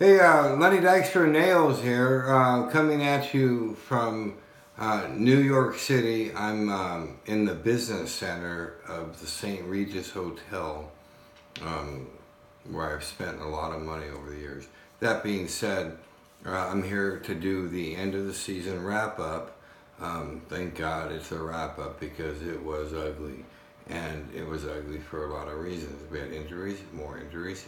Hey, Lenny Dykstra Nails here, coming at you from New York City. I'm in the business center of the St. Regis Hotel, where I've spent a lot of money over the years. That being said, I'm here to do the end of the season wrap up. Thank God it's a wrap up because it was ugly. And it was ugly for a lot of reasons. We had injuries,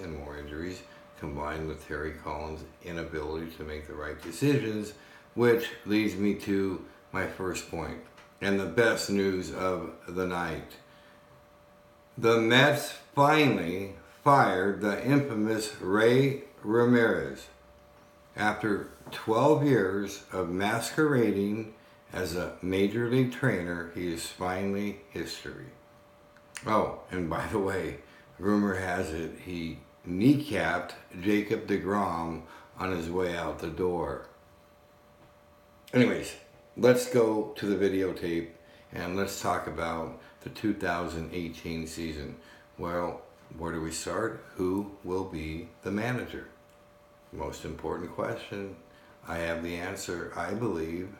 and more injuries, combined with Terry Collins' inability to make the right decisions, which leads me to my first point, and the best news of the night. The Mets finally fired the infamous Ray Ramirez. After 12 years of masquerading as a major league trainer, he is finally history. Oh, and by the way, rumor has it he kneecapped Jacob deGrom on his way out the door. Anyways, let's go to the videotape and let's talk about the 2018 season. Well, where do we start? Who will be the manager? Most important question. I have the answer. I believe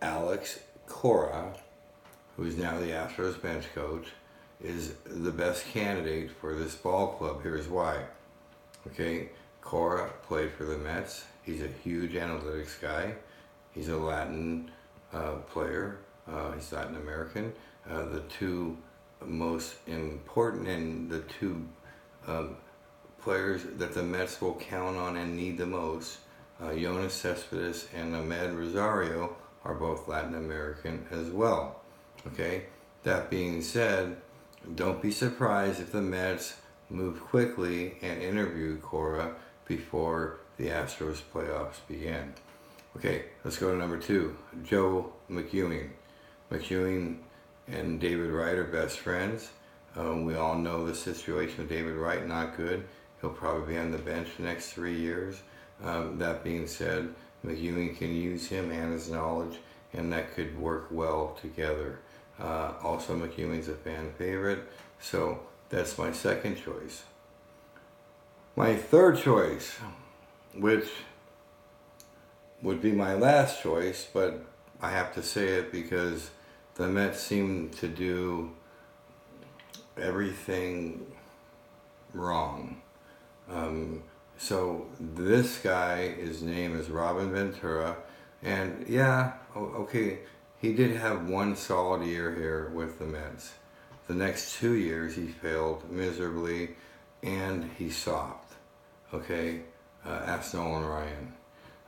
Alex Cora, who is now the Astros bench coach, is the best candidate for this ball club. Here's why. Okay, Cora played for the Mets. He's a huge analytics guy. He's a Latin player. He's Latin American. The two most important and the two players that the Mets will count on and need the most, Yoenis Cespedes and Ahmed Rosario, are both Latin American as well. Okay, that being said, don't be surprised if the Mets move quickly and interview Cora before the Astros playoffs begin. Okay, let's go to number two, Joe McEwing. McEwing and David Wright are best friends. We all know the situation with David Wright, not good. He'll probably be on the bench the next 3 years. That being said, McEwing can use him and his knowledge, and that could work well together. Also, McEwing's a fan favorite, so that's my second choice. My third choice, which would be my last choice, but I have to say it because the Mets seem to do everything wrong. So this guy, his name is Robin Ventura, and yeah, okay, he did have one solid year here with the Mets. The next 2 years he failed miserably and he soft. Okay, ask Nolan Ryan.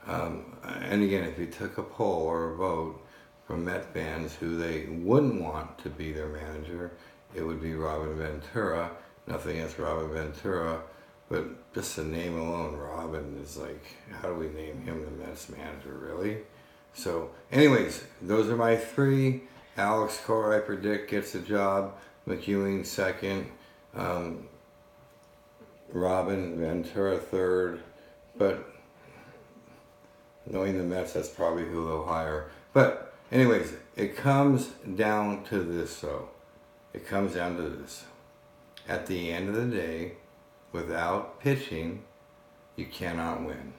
And again, if you took a poll or a vote from Met fans who they wouldn't want to be their manager, it would be Robin Ventura. Nothing against Robin Ventura, but just the name alone, Robin, is like, how do we name him the Mets manager, really? So, anyways, those are my three. Alex Cora, I predict, gets the job. McEwing second. Robin Ventura third. But knowing the Mets, that's probably who they'll hire. But anyways, it comes down to this, though. It comes down to this. At the end of the day, without pitching, you cannot win.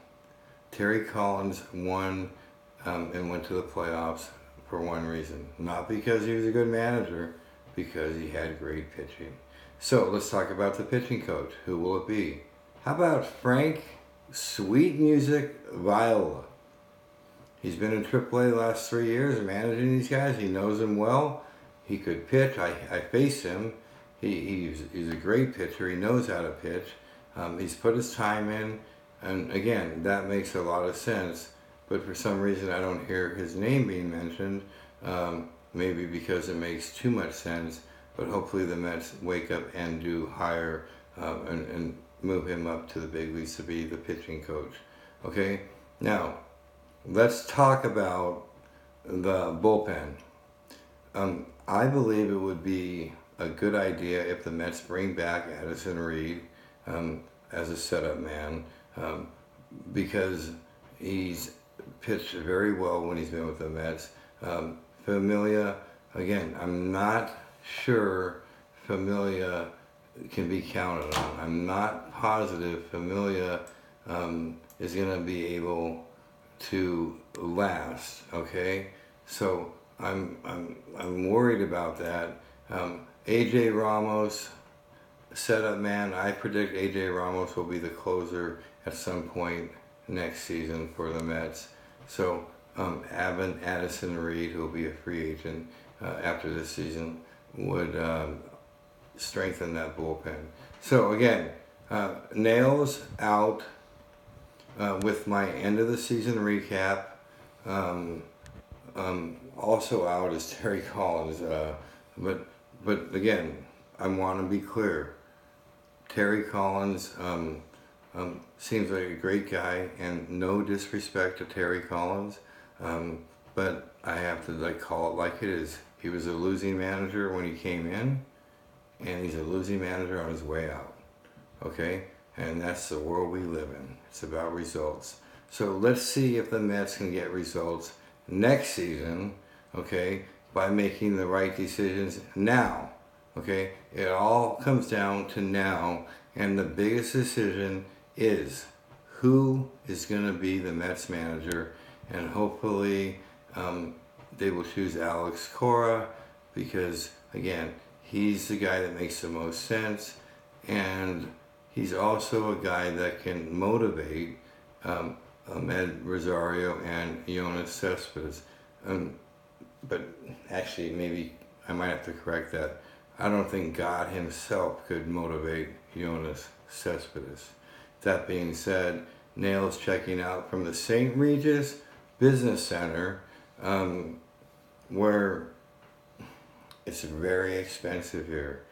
Terry Collins won and went to the playoffs for one reason. Not because he was a good manager, because he had great pitching. So let's talk about the pitching coach. Who will it be? How about Frank Sweet Music Viola? He's been in AAA the last 3 years managing these guys. He knows them well. He could pitch. I face him. He's a great pitcher. He knows how to pitch. He's put his time in. And again, that makes a lot of sense. But for some reason I don't hear his name being mentioned. Maybe because it makes too much sense. But hopefully the Mets wake up and do hire and move him up to the big leagues to be the pitching coach. Okay? Now, let's talk about the bullpen. I believe it would be a good idea if the Mets bring back Addison Reed as a setup man because he's pitched very well when he's been with the Mets. Familia, again, I'm not sure Familia can be counted on. I'm not positive Familia is going to be able to last. Okay, so I'm worried about that. AJ Ramos, setup man. I predict AJ Ramos will be the closer at some point next season for the Mets. So Addison Reed, who will be a free agent after this season, would strengthen that bullpen. So again, Nails out with my end of the season recap. Also out is Terry Collins, but again, I want to be clear. Terry Collins seems like a great guy, and no disrespect to Terry Collins, but I have to call it like it is. He was a losing manager when he came in, and he's a losing manager on his way out. Okay, and that's the world we live in. It's about results. So let's see if the Mets can get results next season. Okay, by making the right decisions now. Okay, it all comes down to now, and the biggest decision is who is going to be the Mets manager, and hopefully they will choose Alex Cora, because again, he's the guy that makes the most sense, and he's also a guy that can motivate Ed Rosario and Yoenis Cespedes. But actually, maybe I might have to correct that. I don't think God himself could motivate Yoenis Cespedes. That being said, Nails checking out from the St. Regis Business Center, where it's very expensive here.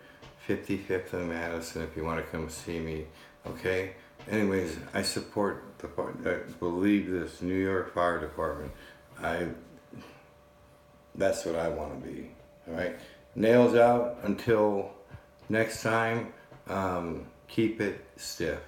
55th and Madison, if you want to come see me. Okay? Anyways, I support I believe this New York Fire Department. That's what I want to be. All right? Nails out until next time. Keep it stiff.